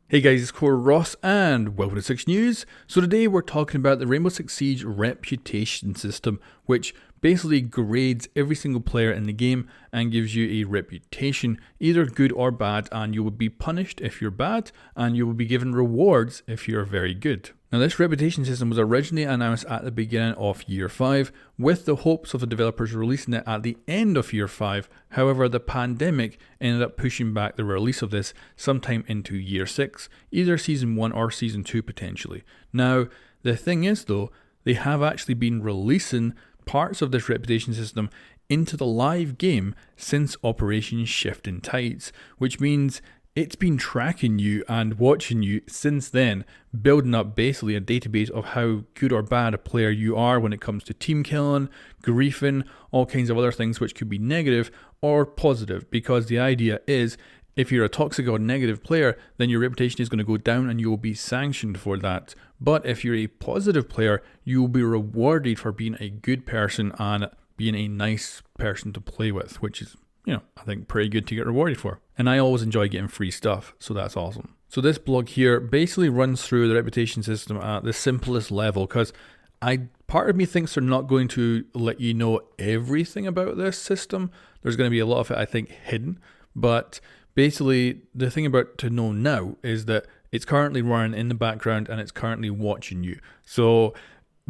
Hey guys, it's Core Ross and welcome to 6 News. So today we're talking about the Rainbow Six Siege reputation system, which basically grades every single player in the game and gives you a reputation, either good or bad, and you will be punished if you're bad, and you will be given rewards if you're very good. Now this reputation system was originally announced at the beginning of Year 5, with the hopes of the developers releasing it at the end of Year 5. However, the pandemic ended up pushing back the release of this sometime into Year 6, either Season 1 or Season 2 potentially. Now, the thing is though, they have actually been releasing parts of this reputation system into the live game since Operation Shifting Tides, which means it's been tracking you and watching you since then, building up basically a database of how good or bad a player you are when it comes to team killing, griefing, all kinds of other things which could be negative or positive, because the idea is if you're a toxic or negative player, then your reputation is going to go down and you will be sanctioned for that. But if you're a positive player, you will be rewarded for being a good person and being a nice person to play with, which is, I think pretty good to get rewarded for. And I always enjoy getting free stuff, so that's awesome. So this blog here basically runs through the reputation system at the simplest level, because part of me thinks they're not going to let you know everything about this system. There's going to be a lot of it, I think, hidden. But basically, the thing about to know now is that it's currently running in the background and it's currently watching you. So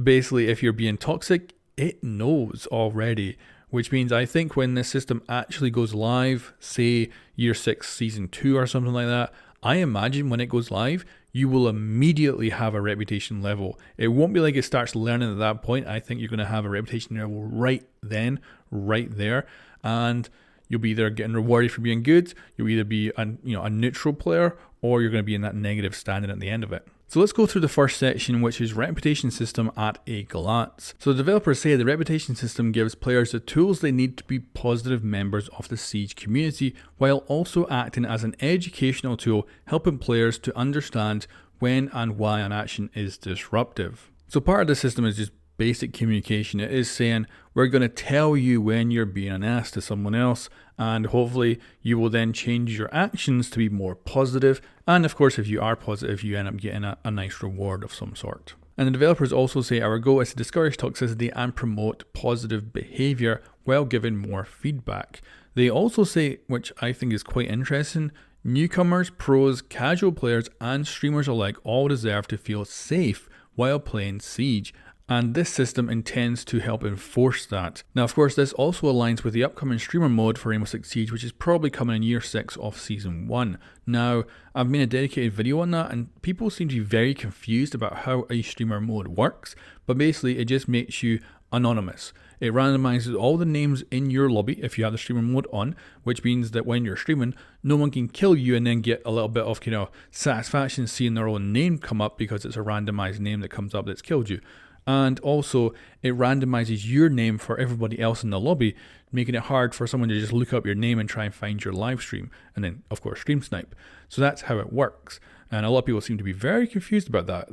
basically, if you're being toxic, it knows already, which means I think when this system actually goes live, say Year 6 Season 2 or something like that, I imagine when it goes live, you will immediately have a reputation level. It won't be like it starts learning at that point. I think you're going to have a reputation level right then, right there, and you'll be either getting rewarded for being good, you'll either be a neutral player, or you're going to be in that negative standing at the end of it. So let's go through the first section, which is reputation system at a glance. So the developers say the reputation system gives players the tools they need to be positive members of the Siege community, while also acting as an educational tool, helping players to understand when and why an action is disruptive. So part of the system is just basic communication. It is saying we're going to tell you when you're being an ass to someone else, and hopefully you will then change your actions to be more positive. And of course, if you are positive, you end up getting a nice reward of some sort. And the developers also say our goal is to discourage toxicity and promote positive behavior while giving more feedback. They also say, which I think is quite interesting, newcomers, pros, casual players, and streamers alike all deserve to feel safe while playing Siege, and this system intends to help enforce that. Now, of course, this also aligns with the upcoming streamer mode for Rainbow Six Siege, which is probably coming in Year 6 of Season 1. Now, I've made a dedicated video on that, and people seem to be very confused about how a streamer mode works, but basically it just makes you anonymous. It randomizes all the names in your lobby if you have the streamer mode on, which means that when you're streaming, no one can kill you and then get a little bit of, satisfaction seeing their own name come up because it's a randomized name that comes up that's killed you. And also, it randomizes your name for everybody else in the lobby, making it hard for someone to just look up your name and try and find your live stream, and then, of course, stream snipe. So that's how it works. And a lot of people seem to be very confused about that.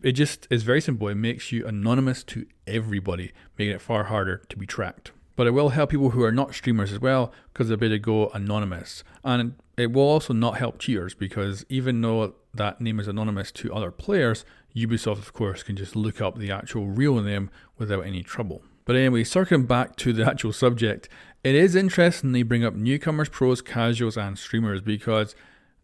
It just is very simple. It makes you anonymous to everybody, making it far harder to be tracked. But it will help people who are not streamers as well, because they'll be able to go anonymous. And it will also not help cheaters, because even though that name is anonymous to other players, Ubisoft, of course, can just look up the actual real name without any trouble. But anyway, circling back to the actual subject, it is interesting they bring up newcomers, pros, casuals, and streamers, because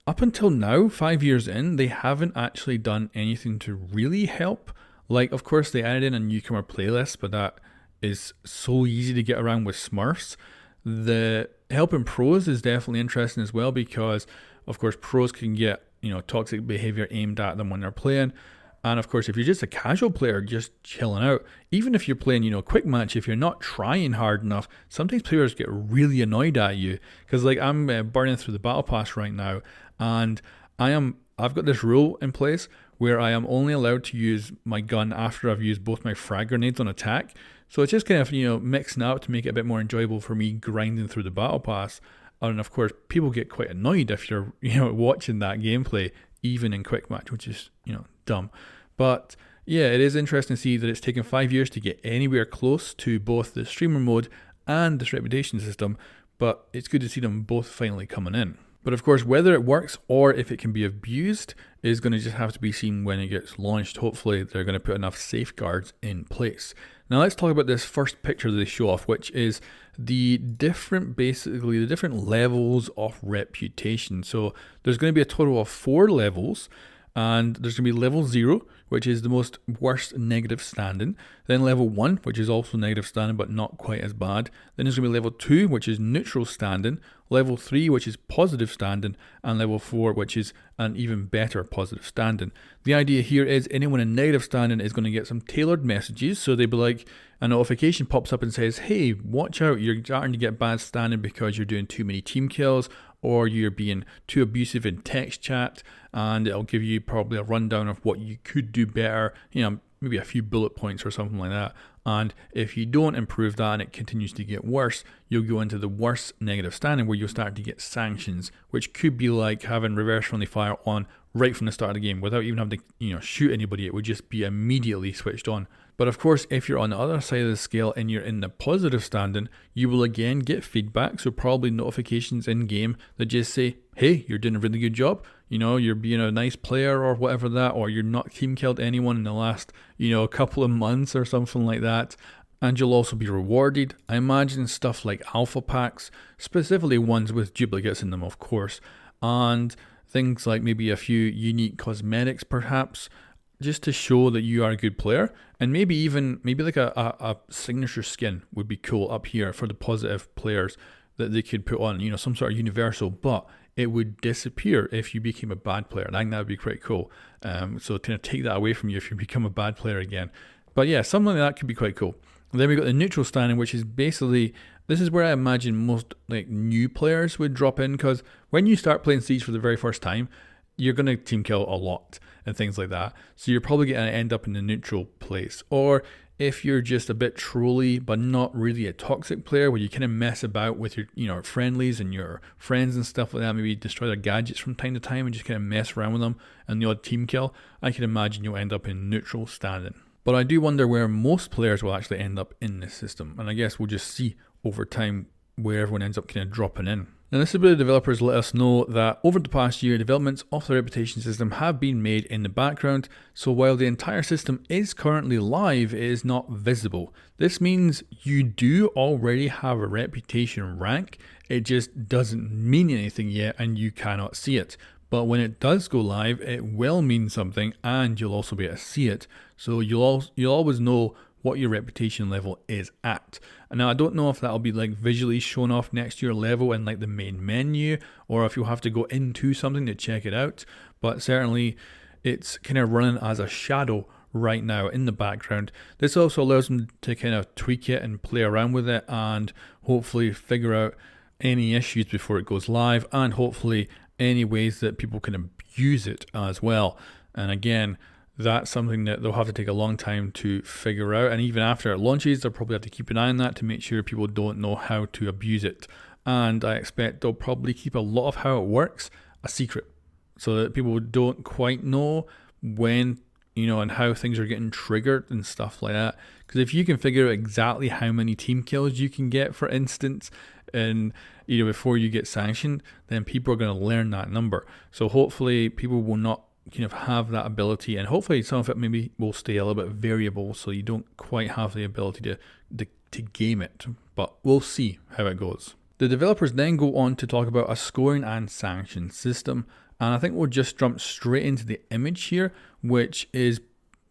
up until now, 5 years in, they haven't actually done anything to really help. Like, of course, they added in a newcomer playlist, but that is so easy to get around with Smurfs. The helping pros is definitely interesting as well, because, of course, pros can get toxic behavior aimed at them when they're playing. And of course, if you're just a casual player just chilling out, even if you're playing, quick match, if you're not trying hard enough, sometimes players get really annoyed at you. Because I'm burning through the battle pass right now, and I've got this rule in place where I am only allowed to use my gun after I've used both my frag grenades on attack. So it's just kind of, mixing out to make it a bit more enjoyable for me grinding through the battle pass. And of course, people get quite annoyed if you're, watching that gameplay, even in quick match, which is, dumb. But yeah, it is interesting to see that it's taken 5 years to get anywhere close to both the streamer mode and this reputation system, but it's good to see them both finally coming in. But of course, whether it works or if it can be abused is going to just have to be seen when it gets launched. Hopefully, they're going to put enough safeguards in place. Now, let's talk about this first picture that they show off, which is the different levels of reputation. So there's going to be a total of 4 levels. And there's going to be level 0, which is the most worst negative standing. Then level 1, which is also negative standing, but not quite as bad. Then there's going to be level 2, which is neutral standing. Level 3, which is positive standing. And level 4, which is an even better positive standing. The idea here is anyone in negative standing is going to get some tailored messages. So they'd be like, a notification pops up and says, hey, watch out, you're starting to get bad standing because you're doing too many team kills, or you're being too abusive in text chat, and it'll give you probably a rundown of what you could do better, maybe a few bullet points or something like that. And if you don't improve that and it continues to get worse, you'll go into the worst negative standing where you'll start to get sanctions, which could be like having reverse friendly fire on right from the start of the game without even having to shoot anybody. It would just be immediately switched on. But of course, if you're on the other side of the scale and you're in the positive standing, you will again get feedback. So probably notifications in game that just say, hey, you're doing a really good job. You're being a nice player or whatever that, or you're not team killed anyone in the last, couple of months or something like that. And you'll also be rewarded. I imagine stuff like alpha packs, specifically ones with duplicates in them, of course. And things like maybe a few unique cosmetics perhaps, just to show that you are a good player. And maybe like a signature skin would be cool up here for the positive players that they could put on, some sort of universal, but it would disappear if you became a bad player. And I think that would be quite cool. So kind of take that away from you if you become a bad player again. But yeah, something like that could be quite cool. And then we got the neutral standing, which is basically, this is where I imagine most like new players would drop in, because when you start playing Siege for the very first time, you're going to team kill a lot and things like that. So you're probably going to end up in the neutral place. Or if you're just a bit trolly, but not really a toxic player, where you kind of mess about with your friendlies and your friends and stuff like that, maybe destroy their gadgets from time to time and just kind of mess around with them and the odd team kill, I can imagine you'll end up in neutral standing. But I do wonder where most players will actually end up in this system. And I guess we'll just see over time where everyone ends up kind of dropping in. Now, this is where the developers let us know that over the past year, developments of the reputation system have been made in the background, so while the entire system is currently live, it is not visible. This means you do already have a reputation rank, it just doesn't mean anything yet and you cannot see it. But when it does go live, it will mean something and you'll also be able to see it. So you'll always know what your reputation level is at. And now I don't know if that'll be like visually shown off next to your level in like the main menu, or if you'll have to go into something to check it out, but certainly it's kind of running as a shadow right now in the background. This also allows them to kind of tweak it and play around with it and hopefully figure out any issues before it goes live, and hopefully any ways that people can abuse it as well. And again, that's something that they'll have to take a long time to figure out, and even after it launches, they'll probably have to keep an eye on that to make sure people don't know how to abuse it. And I expect they'll probably keep a lot of how it works a secret, so that people don't quite know when, and how things are getting triggered and stuff like that. Because if you can figure out exactly how many team kills you can get, for instance, and before you get sanctioned, then people are going to learn that number. So hopefully people will not kind of have that ability, and hopefully some of it maybe will stay a little bit variable, so you don't quite have the ability to game it. But we'll see how it goes. The developers then go on to talk about a scoring and sanction system, and I think we'll just jump straight into the image here, which is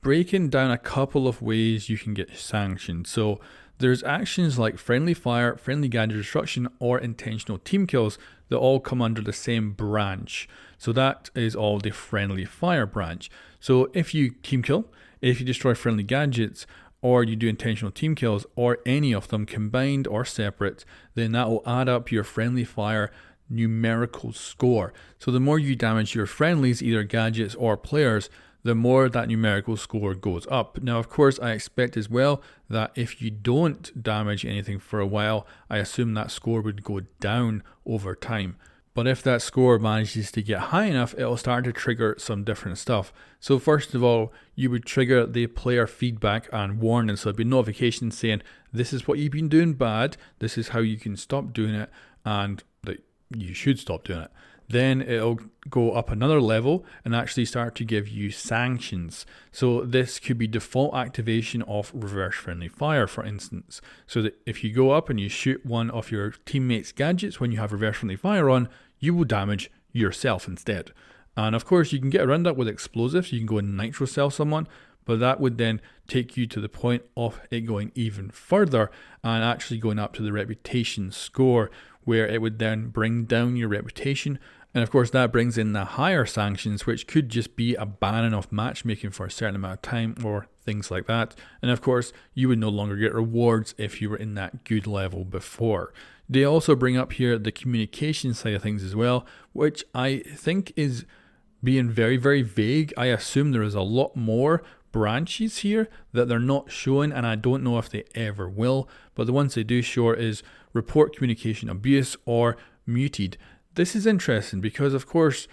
breaking down a couple of ways you can get sanctioned. So there's actions like friendly fire, friendly gadget destruction, or intentional team kills that all come under the same branch. So that is all the friendly fire branch. So if you team kill, if you destroy friendly gadgets, or you do intentional team kills, or any of them combined or separate, then that will add up your friendly fire numerical score. So the more you damage your friendlies, either gadgets or players, the more that numerical score goes up. Now, of course, I expect as well that if you don't damage anything for a while, I assume that score would go down over time. But if that score manages to get high enough, it'll start to trigger some different stuff. So first of all, you would trigger the player feedback and warning. So it'd be notifications saying, this is what you've been doing bad, this is how you can stop doing it, and that you should stop doing it. then it'll go up another level and actually start to give you sanctions. So this could be default activation of reverse friendly fire, for instance. So that if you go up and you shoot one of your teammates' gadgets when you have reverse friendly fire on, you will damage yourself instead. And of course, you can get around that with explosives. You can go and nitro cell someone, but that would then take you to the point of it going even further and actually going up to the reputation score, where it would then bring down your reputation. And of course, that brings in the higher sanctions, which could just be a banning of matchmaking for a certain amount of time or things like that. And of course, you would no longer get rewards if you were in that good level before. They also bring up here the communication side of things as well, which I think is being very, very vague. I assume there is a lot more branches here that they're not showing, and I don't know if they ever will, but the ones they do show is report communication abuse or muted. This is interesting because, of course,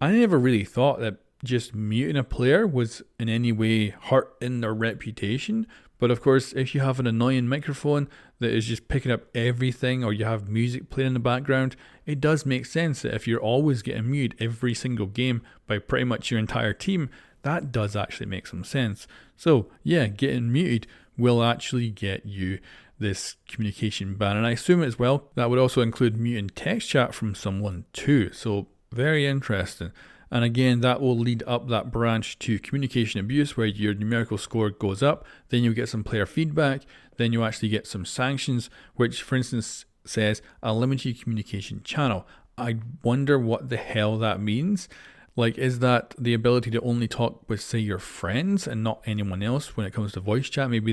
I never really thought that just muting a player was in any way hurting their reputation. But of course, if you have an annoying microphone that is just picking up everything, or you have music playing in the background, it does make sense that if you're always getting muted every single game by pretty much your entire team, that does actually make some sense. So yeah, getting muted will actually get you this communication ban. And I assume as well, that would also include muting text chat from someone too. So very interesting. And again, that will lead up that branch to communication abuse, where your numerical score goes up. Then you'll get some player feedback. Then you actually get some sanctions, which for instance says a limited communication channel. I wonder what the hell that means. Like, is that the ability to only talk with, say, your friends and not anyone else when it comes to voice chat? Maybe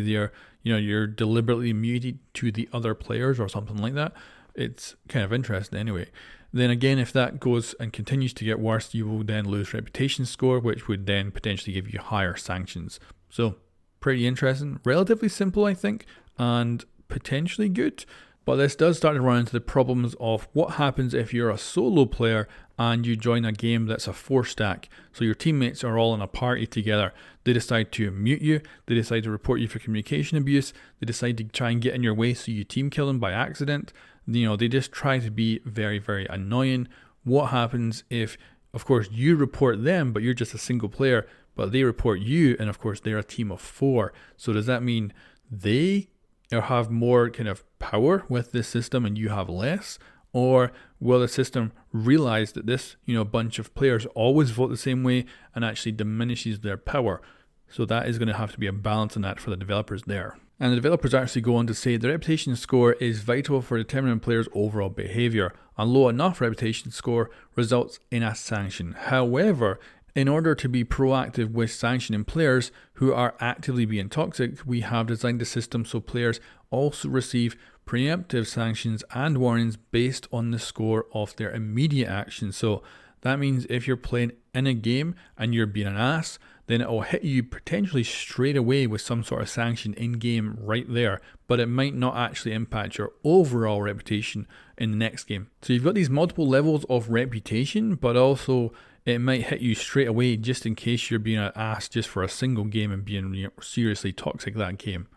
you're deliberately muted to the other players or something like that. It's kind of interesting anyway. Then again, if that goes and continues to get worse, you will then lose reputation score, which would then potentially give you higher sanctions. So pretty interesting, relatively simple, I think, and potentially good. But this does start to run into the problems of what happens if you're a solo player and you join a game that's a 4-stack. So your teammates are all in a party together. They decide to mute you. They decide to report you for communication abuse. They decide to try and get in your way so you team kill them by accident. They just try to be very, very annoying. What happens if, of course, you report them, but you're just a single player, but they report you, and of course, they're a team of 4. So does that mean they have more kind of power with this system and you have less? Or will the system realize that this, bunch of players always vote the same way and actually diminishes their power? So that is going to have to be a balance in that for the developers there. And the developers actually go on to say the reputation score is vital for determining players' overall behavior. A low enough reputation score results in a sanction. However, in order to be proactive with sanctioning players who are actively being toxic, we have designed a system so players also receive preemptive sanctions and warnings based on the score of their immediate actions. So that means if you're playing in a game and you're being an ass, then it will hit you potentially straight away with some sort of sanction in game right there, but it might not actually impact your overall reputation in the next game. So you've got these multiple levels of reputation, but also it might hit you straight away just in case you're being an ass just for a single game and being seriously toxic that game.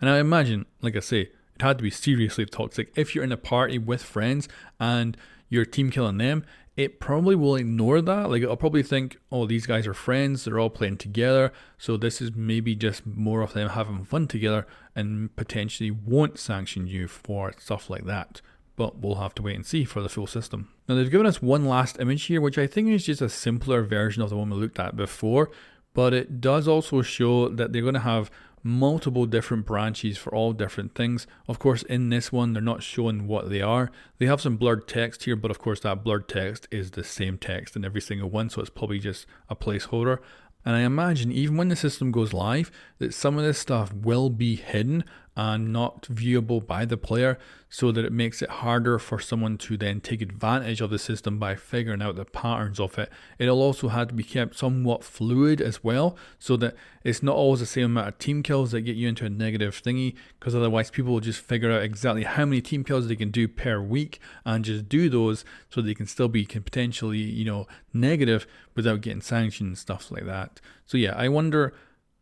And I imagine, like I say, it had to be seriously toxic. If you're in a party with friends and you're team killing them, it probably will ignore that. Like, it'll probably think, oh, these guys are friends, they're all playing together, so this is maybe just more of them having fun together, and potentially won't sanction you for stuff like that. But we'll have to wait and see for the full system. Now, they've given us one last image here, which I think is just a simpler version of the one we looked at before, but it does also show that they're going to have multiple different branches for all different things. Of course, in this one, they're not showing what they are. They have some blurred text here, but of course that blurred text is the same text in every single one, so it's probably just a placeholder. And I imagine even when the system goes live, that some of this stuff will be hidden and not viewable by the player, so that it makes it harder for someone to then take advantage of the system by figuring out the patterns of it. It'll also have to be kept somewhat fluid as well, so that it's not always the same amount of team kills that get you into a negative thingy, because otherwise people will just figure out exactly how many team kills they can do per week and just do those, so they can still be potentially, negative without getting sanctioned and stuff like that. So yeah, I wonder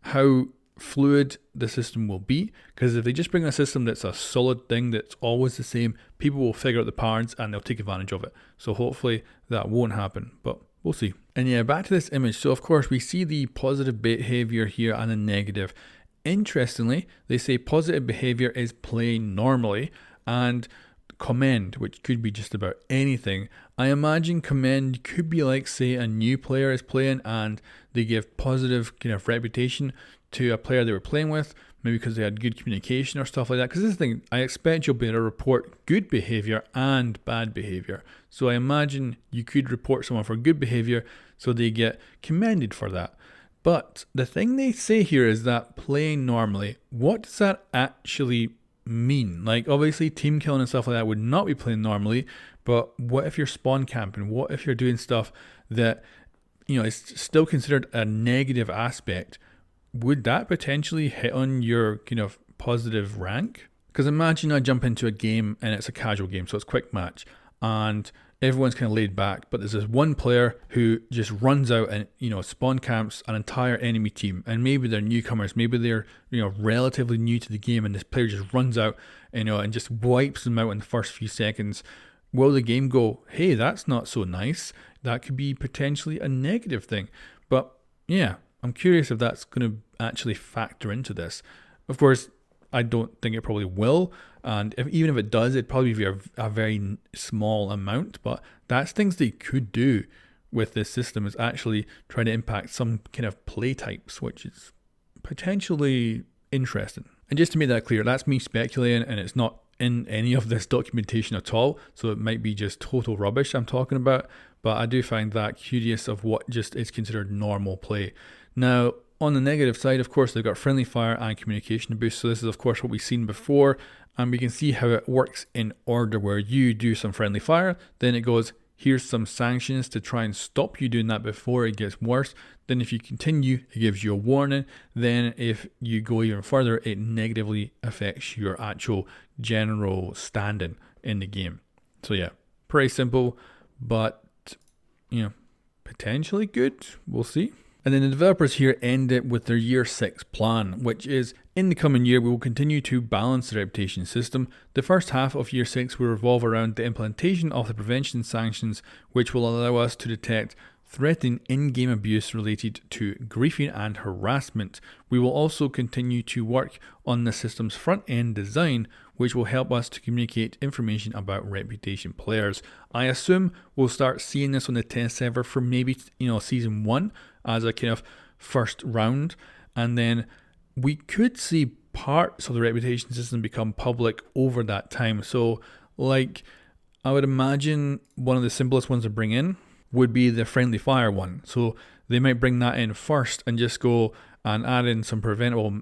how fluid the system will be, because if they just bring a system that's a solid thing that's always the same, people will figure out the patterns and they'll take advantage of it. So hopefully that won't happen, but we'll see. And yeah, back to this image. So of course we see the positive behavior here and the negative. Interestingly, they say positive behavior is playing normally, and commend, which could be just about anything. I imagine commend could be like, say, a new player is playing and they give positive kind of reputation to a player they were playing with, maybe because they had good communication or stuff like that. Because this is the thing, I expect you'll be able to report good behavior and bad behavior. So I imagine you could report someone for good behavior so they get commended for that. But the thing they say here is that playing normally, what does that actually mean? Like, obviously team killing and stuff like that would not be playing normally, but what if you're spawn camping? What if you're doing stuff that, is still considered a negative aspect? Would that potentially hit on your kind of positive rank? Because imagine I jump into a game and it's a casual game, so it's quick match, and everyone's kind of laid back, but there's this one player who just runs out and, spawn camps an entire enemy team. And maybe they're newcomers, maybe they're, relatively new to the game, and this player just runs out, and just wipes them out in the first few seconds. Will the game go, hey, that's not so nice? That could be potentially a negative thing. But yeah, I'm curious if that's going to actually factor into this. Of course, I don't think it probably will, and even if it does, it'd probably be a very small amount, but that's things they could do with this system, is actually try to impact some kind of play types, which is potentially interesting. And just to make that clear, that's me speculating, and it's not in any of this documentation at all, so it might be just total rubbish I'm talking about, but I do find that curious of what just is considered normal play. Now, on the negative side, of course, they've got friendly fire and communication boost. So this is, of course, what we've seen before. And we can see how it works in order, where you do some friendly fire. Then it goes, here's some sanctions to try and stop you doing that before it gets worse. Then if you continue, it gives you a warning. Then if you go even further, it negatively affects your actual general standing in the game. So yeah, pretty simple, but, potentially good. We'll see. And then the developers here end it with their year 6 plan, which is, in the coming year, we will continue to balance the reputation system. The first half of year 6 will revolve around the implementation of the prevention sanctions, which will allow us to detect threatening in-game abuse related to griefing and harassment. We will also continue to work on the system's front-end design, which will help us to communicate information about reputation players. I assume we'll start seeing this on the test server for maybe, season 1 as a kind of first round, and then we could see parts of the reputation system become public over that time. So, like, I would imagine one of the simplest ones to bring in would be the friendly fire one. So they might bring that in first and just go and add in some preventable,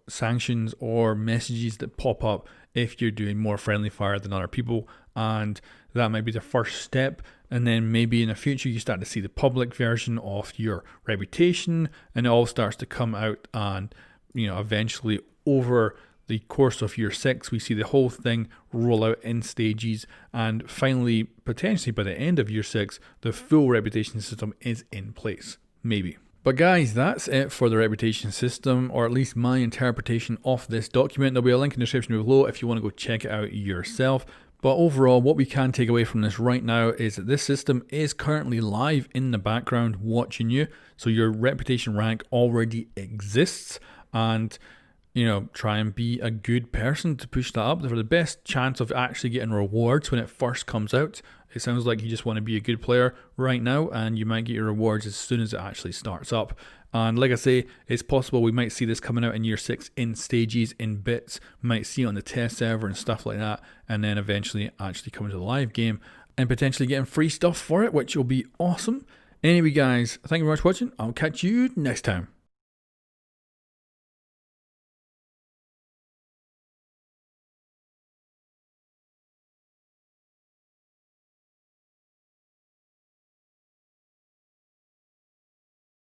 sanctions or messages that pop up if you're doing more friendly fire than other people. And that might be the first step. And then maybe in the future, you start to see the public version of your reputation, and it all starts to come out. And, eventually over the course of year 6, we see the whole thing roll out in stages, and finally, potentially by the end of year 6, the full reputation system is in place. Maybe. But guys, that's it for the reputation system, or at least my interpretation of this document. There'll be a link in the description below if you want to go check it out yourself. But overall, what we can take away from this right now is that this system is currently live in the background watching you. So your reputation rank already exists, and try and be a good person to push that up for the best chance of actually getting rewards when it first comes out. It sounds like you just want to be a good player right now, and you might get your rewards as soon as it actually starts up. And like I say, it's possible we might see this coming out in year 6 in stages, in bits, might see it on the test server and stuff like that, and then eventually actually come into the live game and potentially getting free stuff for it, which will be awesome. Anyway guys, thank you very much for watching. I'll catch you next time.